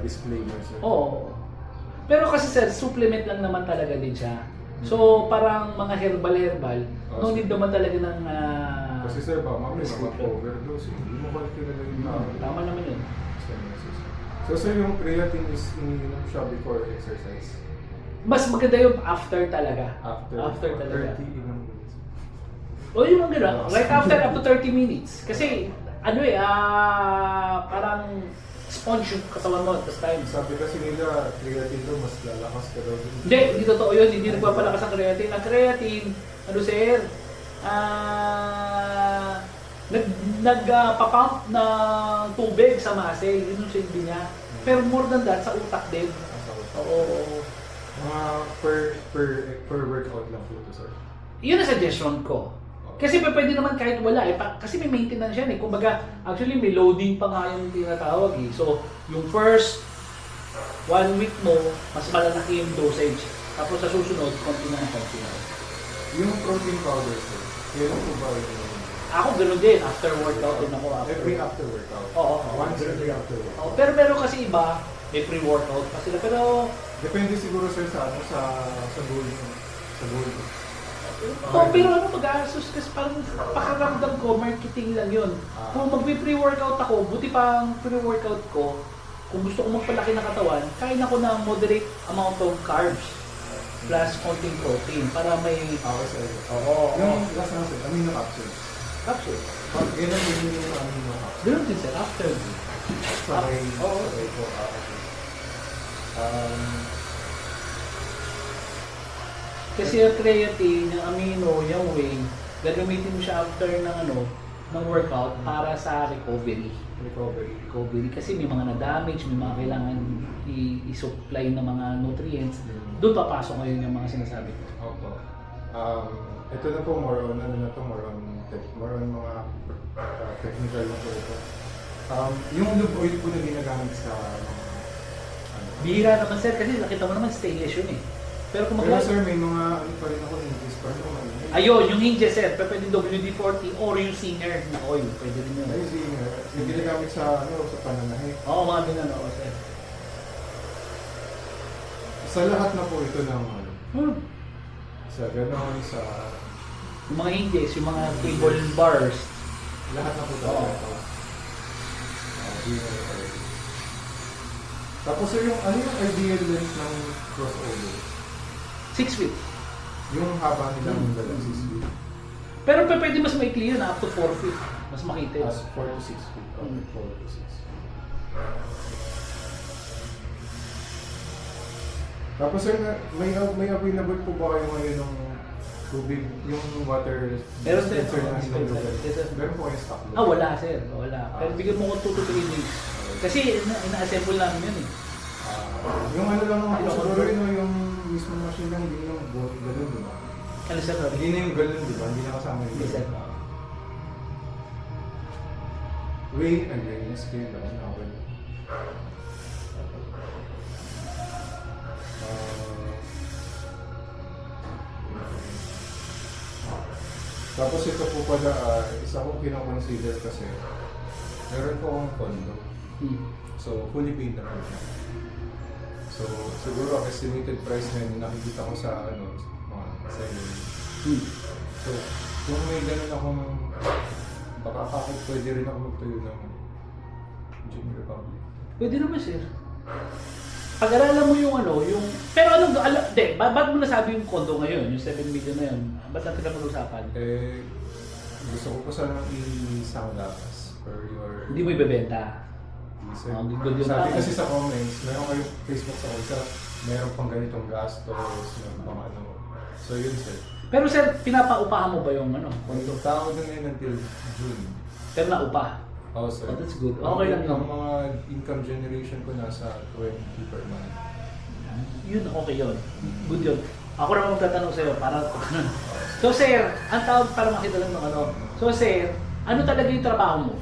disclaimer sir. Oo. Pero kasi sir, supplement lang naman talaga din siya. So parang mga herbal, no need naman talaga ng... Kasi sir, mamaya mag-overdose. Hindi mo calculate yung Tama naman yun. So sir, yung creatine is iniinom siya before exercise? Mas maganda yung after talaga. After talaga. 30 ilang minutes. O yung mga gano'n, right after up to 30 minutes. Kasi parang sponge yung katawan mo at this time. Sabi kasi nila, creatine daw mas lalakas ka daw. Hindi totoo yun. Hindi nagpapalakas ang creatine. Ang creatine, ano sir, nagpapump ng tubig sa muscle, yun yung silbi niya. Pero more than that, sa utak din. Oo. Mga per workout lang po ito, sir. Yun ang suggestion ko. Kasi pwede naman kahit wala eh. Kasi may maintenance yan eh. Kumbaga, actually may loading pa nga yung tinatawag eh. So, yung first 1 week mo, mas malalaki yung dosage. Tapos sa susunod, konti na ng konti na. Yung protein powder, sir, kailan po ba ito? Ako ganoon din, after workout din ako. Every after workout? Oo. Once every after workout? Oo, pero meron kasi iba, may pre-workout pa sila. Pero, Depende siguro, sir, sa goal nyo. Sa goal nyo. pero ano, mag-aasos kasi parang pakaramdam ko, marketing lang yun. Kung magpe-pre-workout ako, buti pa ang pre-workout ko, kung gusto ko magpalaki ng katawan, kain ako ng moderate amount of carbs plus konting protein para may... Okay, sir. Oo. Yung last na, sir, amino capsules. Capsule. Kailan din yung amino capsules? Ganun din sir, after. Sabay, Oo. sabay po. Okay. Kasi yung creatine, yung amino, yung whey, gagamitin mo siya after ng workout para sa recovery. Recovery. Kasi may mga na-damage, may mga kailangan i-supply ng mga nutrients. Doon papasok ngayon yung mga sinasabi ko. Opo. Ito na po more on mga technical na po ito. Yung lube oil po na ginagamit sa Bihira naman sir, kasi nakita mo naman stainless yun eh. Pero kung Pero sir, may mga pa rin ako English pa rin ako. Ayun, yung hinge sir, pwede WD-40 or yung Singer na oil, pwede din yun. Ay, yung ginagamit sa pananahe. Oo, mga ganun ako sir. Sa lahat na po ito ng sa ganon, sa Yung mga hinges, yung mga cable bars. lahat na po Oo. ito. Tapos sir, ano yung ideal length ng crossover? 6 feet. Yung haba nilang dala, 6 feet. Pero pwede mas maikli yun, up to 4 feet. Mas makita yun. As 4 to 6 feet. Okay, 4 to 6. Tapos sir, may available po ba kayo ngayon ng tubig, yung water Meron sir. dispenser na Dispenser. hinulugan? Yes, sir. Meron po kayo stock? Wala sir. Wala. Pero bigyan mo ko 2 to 3 days. Kasi ina-assemble namin yun eh. Yung ano lang Ano, siguro yun, yung mismo machine lang, hindi yung galon, di ba? Ano sir? Hindi na yung galon, di ba? Hindi na kasama yung Yes, sir. Weight and weight scale lang, okay. Tapos ito po pala, isa kong kinoconsider kasi meron po akong condo. So, fully paid na po siya. So, siguro estimated price na yun, nakikita ko sa mga selling. So, kung may ganun akong, baka ako pwede rin ako magtayo ng Gym Republic. Pwede naman sir. Pag-aralan mo yung pero ba't mo nasabi yung condo ngayon, yung 7 million na yun? Ba't natin na pag-usapan? Gusto ko po sanang isang lakas for your... Hindi mo ibebenta. Sir. Good yung Sabi tao. kasi sa comments, meron kayong Facebook sa isa, meron pang ganitong gastos, meron pang So yun sir. Pero sir, pinapaupahan mo ba yung Kung tao doon ngayon until June. Pero naupa. Oh sir. Oh, that's good. Okay lang yun. Ang mga income generation ko nasa 20 per month. Yun, okay yun. Good yun. Ako naman magtatanong sa'yo, para So sir, ang tawag para makita lang ng So sir, ano talaga yung trabaho mo?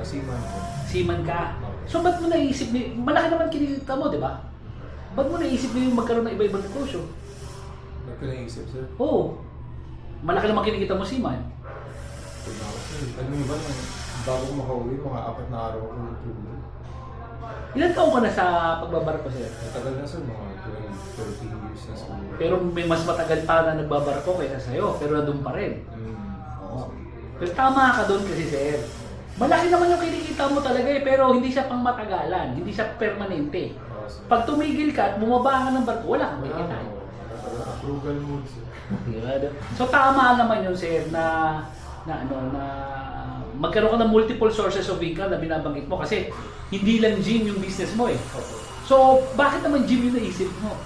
Seaman po. Seaman ka. So ba't mo naisip malaki naman kinikita mo, di ba? Ba't mo naisip yung magkaroon ng iba-ibang negosyo? Ba't ko naisip sir? Oo. Malaki naman kinikita mo seaman. Alam mo ba, bago ko makauwi, mga 4 na araw ako natulog. Ilan taon ka na sa pagbabarko sir? Matagal na sir, mga 12, 13 years na siguro. Pero may mas matagal pa na nagbabarko kaysa sa'yo, pero nandun pa rin. Oo. Pero tama ka doon kasi sir. Malaki naman yung kinikita mo talaga eh, pero hindi siya pang matagalan, hindi siya permanente. Pag tumigil ka at bumaba ka ng barko, wala kang makikita. Approval mode sir. So tama naman yun sir na magkaroon ka ng multiple sources of income na binabanggit mo kasi hindi lang gym yung business mo eh. So bakit naman gym yung naisip mo?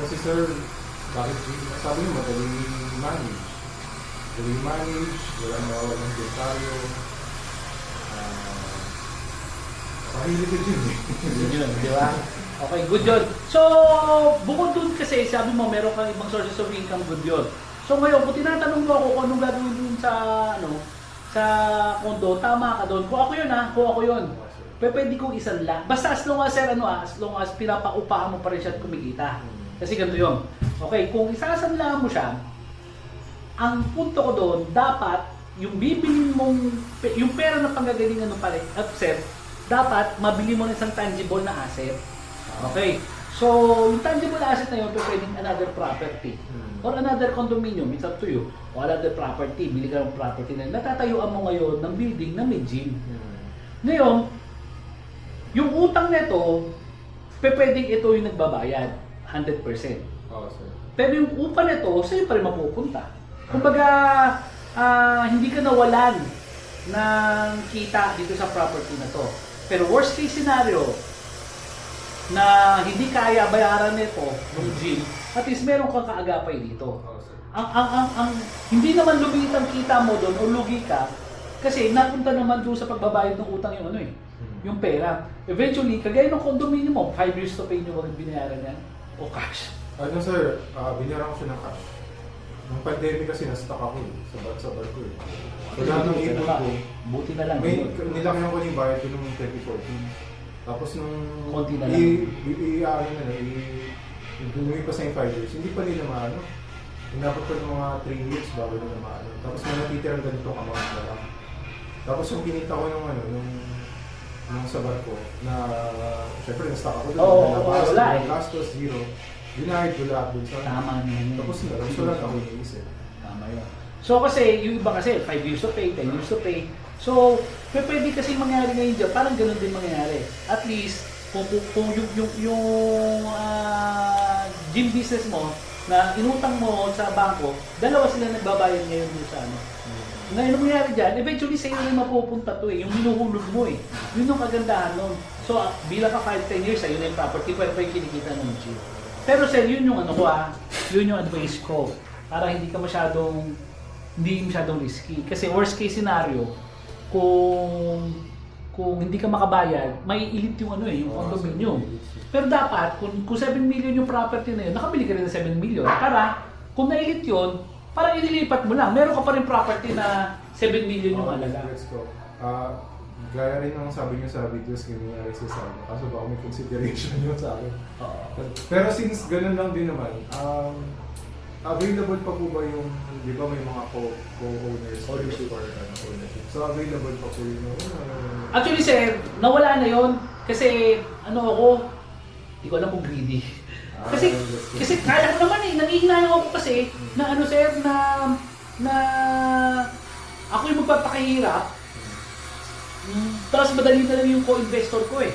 Kasi sir, bakit sabi niyo madaling manage? Fully managed, walang nawawalang detalyo. Pahilig ka dyan eh. Yun yun, di ba? Okay, good yun. So, bukod dun kasi, sabi mo, meron kang ibang sources of income, good yun. So ngayon, kung tinatanong mo ako kung anong gagawin dun sa, sa kondo, tama ka doon. Kung ako yun ha, kung ako yun. Pwede kong isan lang. Basta as long as, sir, as long as pinapaupahan mo pa rin siya at kumikita. Kasi ganito yun. Okay, kung isasanlaan mo siya, ang punto ko doon, dapat yung bibilin mong, yung pera na panggagalingan mo pa rin, at sir, dapat mabili mo ng isang tangible na asset. Okay. So, yung tangible asset na yun, pwedeng another property. Or another condominium, it's up to you. O another property, bili ka ng property na natatayuan mo ngayon ng building na may gym. Ngayon, yung utang nito, pwedeng ito yung nagbabayad, 100%. Oo, sir. Pero yung upa nito, sa'yo pa rin mapupunta. Kumbaga, hindi ka nawalan ng kita dito sa property na to. Pero worst case scenario, na hindi kaya bayaran nito ng gym, at least meron kang kaagapay dito. Oo, sir. Ang hindi naman lumit ang kita mo doon o lugi ka kasi napunta naman doon sa pagbabayad ng utang yung yung pera. Eventually, kagaya ng condominium mo, 5 years to pay nyo wag binayaran yan o cash. Ano sir, binayaran ko siya ng cash. Nung pandemic kasi na-stuck ako sa barko eh. So lahat ng ipon ko, Buti na lang. may nilakihan ko yung bayad ko nung 2014. Tapos nung Konti na lang. Lumipas na yung 5 years, hindi pa nila maano. Inabot ko ng mga 3 years bago nila maano. Tapos may natitirang ganito kamang na lang. Tapos yung kinita ko nung sa barko na syempre na-stuck ako doon. Wala eh. Gastos, zero. Binayad ko lahat doon sa Tama naman yun. Tapos na lang, so lang ako iniisip. Tama yun. So kasi, yung iba kasi, 5 years to pay, 10 years to pay. So, pwede kasi mangyari ngayon dyan, parang ganun din mangyari. At least, kung gym business mo, na inutang mo sa bangko, dalawa sila nagbabayad ngayon doon sa ano. Ngayon ang mangyari dyan, eventually sa'yo rin mapupunta to eh, yung hinuhulog mo eh. Yun yung kagandahan nun. So, bilang ka 5-10 years, ayun na yung property, pwede pa yung kinikita ng gym. Pero sir, yun yung ano ko yun yung advice ko. Para hindi masyadong risky. Kasi worst case scenario, kung hindi ka makabayad, may ilit yung yung condominium. Pero dapat, kung 7 million yung property na yun, nakabili ka rin ng 7 million. Para, kung nailit yun, parang inilipat mo lang. Meron ka pa rin property na 7 million yung halaga. Let's go. Gaya rin ang sabi niyo sa videos nangyayari sa akin. Kaso baka may consideration yun sa akin. Pero since ganun lang din naman, available pa po ba yung, di ba may mga co-owners or ownership? So available pa po yun. Actually sir, nawala na yon kasi hindi ko alam kung greedy. Kasi kaya ko naman nangihinayang ako kasi na sir, na ako yung magpapakahirap. Tapos madali na lang yung co-investor ko eh.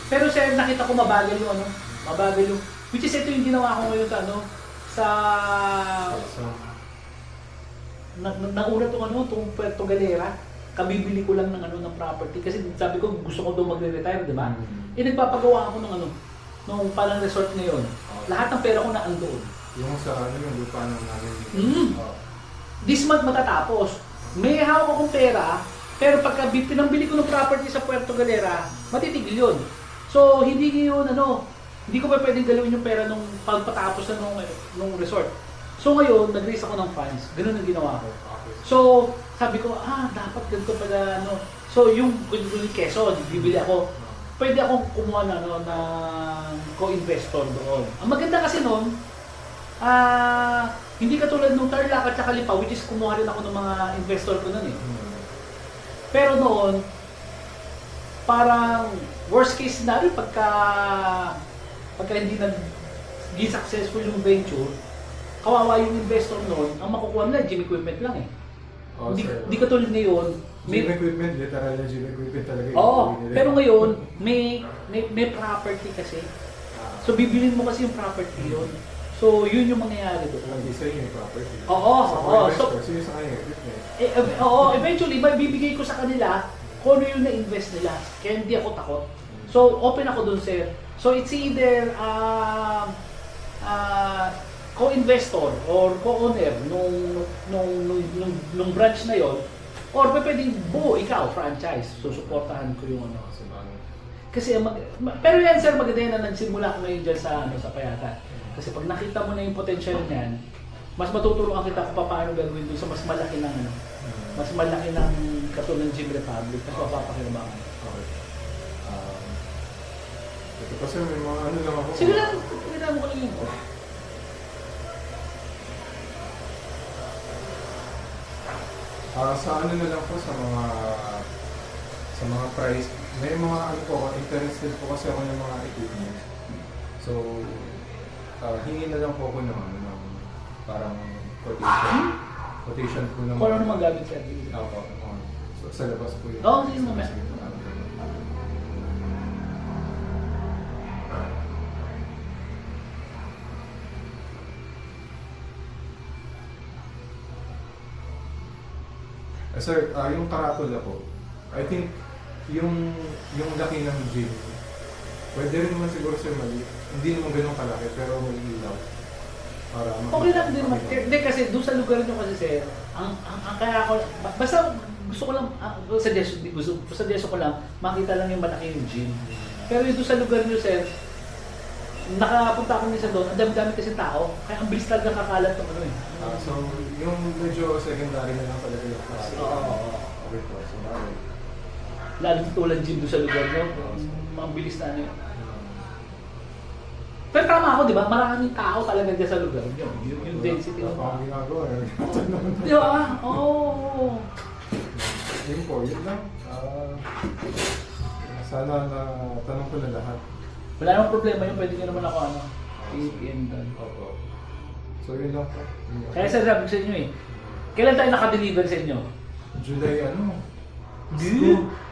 Pero sir, nakita ko mabagal yung which is ito yung ginawa ko ngayon sa nauna tong Puerto Galera. Kabibili ko lang ng property kasi sabi ko gusto ko doon magre-retire, di ba? Nagpapagawa ako ng parang resort ngayon. Lahat ng pera ko na andoon. Yung sa yung lupa namin. This month matatapos. May hawak akong pera, pero pagka pinambili ko ng property sa Puerto Galera, matitigil yun. So, hindi ko pa pwedeng galawin yung pera nung pagpatapos na nung resort. So ngayon, nag-raise ako ng funds. Ganun ang ginawa ko. So, sabi ko, dapat ganito pala, So, yung Quezon, bibili ako. Pwede akong kumuha ng co-investor doon. Ang maganda kasi nun, hindi katulad nung Tarlac at saka Lipa, which is kumuha rin ako ng mga investor ko nun eh. Pero noon, parang worst case scenario pagka hindi naging successful yung venture, kawawa yung investor noon, ang makukuha nila gym equipment lang eh. Hindi katulad ngayon, gym equipment, literal na gym equipment talaga. Pero ngayon, may property kasi. So bibilin mo kasi yung property yun. So yun yung mangyayari doon. Isa yung property. So yung sa kanya equipment. Eventually, bibigay ko sa kanila kung ano yung na-invest nila. Kaya hindi ako takot. So open ako doon sir. So it's either co-investor or co-owner nung branch na yon, or pwedeng buo ikaw, franchise, susuportahan ko yung ano. Kasi, pero yan sir, maganda yan na nagsimula ko ngayon dyan sa, sa Payatan. Kasi pag nakita mo na yung potential niyan, mas matuturuan kita kung paano gagawin doon sa mas malaki ng ano, mas malaki ng katulad ng Gym Republic, mas mapapakinabangan. Okay. Ito kasi may mga ano lang ako. Sige lang, tingnan mo ko lang yun. Sa ano na lang po sa mga price, may mga ano po, interested po kasi ako ng mga equipment. So, hingi na lang po ako ng ano, ng parang quotation. Quotation po ng Kung ano naman gamit sa atin. Opo. So, sa labas po yun. Oo, sige mo, ma'am. Sir, yung karatula po, I think yung laki ng gym, pwede rin naman siguro sir mali. Hindi naman ganun kalaki, pero may ilaw. Para Okay lang din naman. Hindi kasi doon sa lugar nyo kasi sir, ang kaya ako, basta gusto ko lang, suggest ko lang, makita lang yung malaki yung gym. Pero yung doon sa lugar nyo sir, nakapunta ako minsan doon, ang dami-dami kasi tao, kaya ang bilis talaga kakalat ng ano eh. so, yung medyo secondary na lang talaga yung klase. Oo. Okay po, so okay. Lalo tulad gym doon sa lugar nyo, ang bilis na ano yun. Pero tama ako, di ba? Maraming tao talaga dyan sa lugar nyo. Yung density ng Wala pa akong ginagawa eh. Di ba? Oo. Yun po, yun lang. Sana na tanong ko na lahat. Wala namang problema yun, pwede nyo naman ako ano, i-PM doon. Opo. So yun lang po. Yun lang. Kaya sir, sabi ko sa inyo eh, kailan tayo naka-deliver sa inyo? July ano?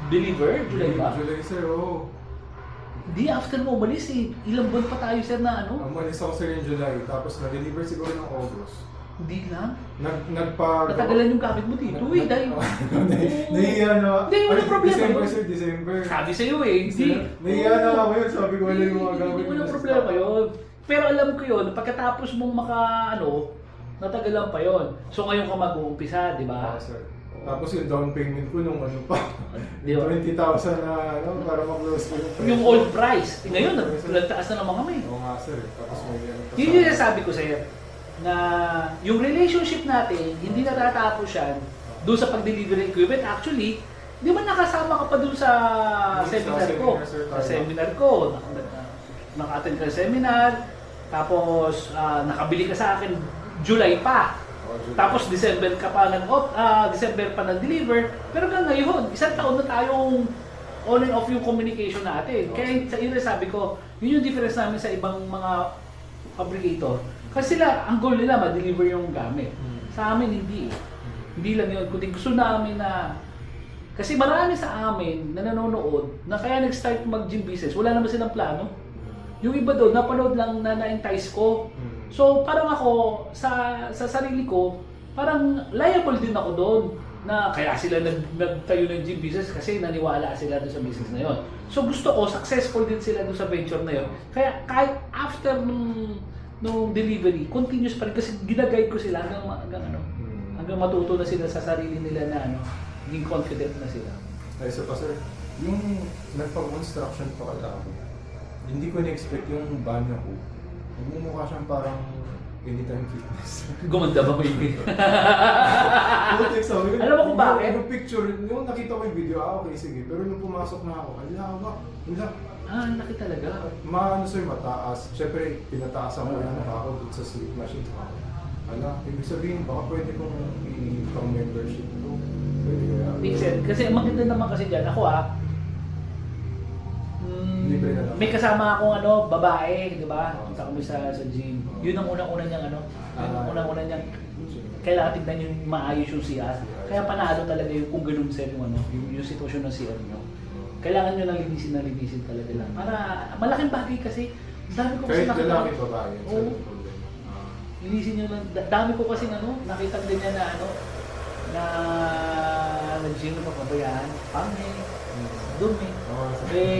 Deliver? July ba? July sir, oo. Hindi, after mo umalis eh. Ilang buwan pa tayo sir na ano? Umalis ako sir yung July, tapos na-deliver siguro ng August. Hindi lang. Natagalan yung gamit mo dito eh, dahil... Nahiya na. Hindi, wala problema December yun. sir, December. Sabi sa'yo eh, hindi. Nahiya na ako yun, sabi ko wala yung mga gamit. Hindi, walang problema yun. Pero alam ko yun, pagkatapos mong natagalan pa yun. So ngayon ka mag-uumpisa, di ba? Sir. Tapos yung down payment ko nung ano pa, Di ba? 20,000 na ano, para ma-close ko yung Yung old price. Eh, ngayon, nagtaas na naman kami. Oo nga sir, tapos may ano pa Yun yung sabi ko sa'yo, na yung relationship natin, hindi natatapos yan doon sa pag-deliver ng equipment. Actually, di ba nakasama ka pa doon sa seminar ko? Sa seminar ko, naka-attend ka sa seminar, tapos nakabili ka sa akin July pa. Tapos December ka pa December pa nag-deliver. Pero hanggang ngayon, isang taon na tayong on and off yung communication natin. Kaya sa iyo sabi ko, yun yung difference namin sa ibang mga fabricator. Kasi sila, ang goal nila ma-deliver yung gamit. Sa amin hindi. Hindi lang yun. Kundi gusto namin na kasi marami sa amin na nanonood na kaya nag-start mag-gym business, wala naman silang plano. Yung iba doon, napanood lang na na-entice ko. So parang ako, sa sarili ko, parang liable din ako doon. Na kaya sila nagtayo ng gym business kasi naniwala sila doon sa business na yon. So gusto ko, successful din sila doon sa venture na yon. Kaya kahit after nung delivery, continuous pa rin kasi ginaguide ko sila hanggang matuto na sila sa sarili nila na maging confident na sila. Ay, so pa sir, yung nagpag-construction pa kala ako, hindi ko na-expect yung banyo ko. Nagmumukha siyang parang Anytime Fitness. Gumanda ba ko yung Alam mo kung bakit? Yung picture, yung nakita ko yung video, okay sige. Pero nung pumasok na ako, wala. Laki talaga. Sir, mataas. Siyempre, pinataasan ko yung ako dun sa sleep machine. Ibig sabihin, baka pwede kong i-pang membership ito. Pwede kaya. Makes sense. Kasi ang maganda naman kasi dyan, ako Libre na lang. may kasama akong babae, di ba? Punta kami sa gym. Yun ang unang-una niyang yun ang unang-una niyang kailangan tignan yung maayos yung CR. Kaya panalo talaga yung kung ganun sir yung sitwasyon ng CR nyo. Kailangan nyo lang linisin talaga lang. Para malaking bagay kasi, dami ko kasi Kahit lalaki babae. Oo. Linisin nyo lang. Dami ko kasi nakita din niya na nag-gym na papabayaan. Pangit. Dumi.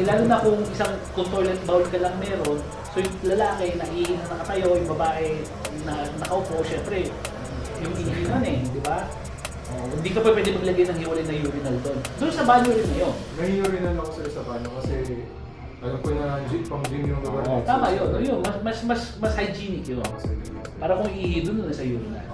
Lalo na kung isang toilet bowl ka lang meron, so So yung lalaki na ihi na nakatayo, yung babae na nakaupo, syempre, yung ihi nun di ba? Hindi ka pa pwede maglagay ng hiwalay na urinal doon. Doon sa banyo rin na yun. May urinan ako sa banyo kasi alam ko na pang gym yung lugar. Tama yun. Yun. Mas hygienic yun. Para kung ihi doon na sa urinal.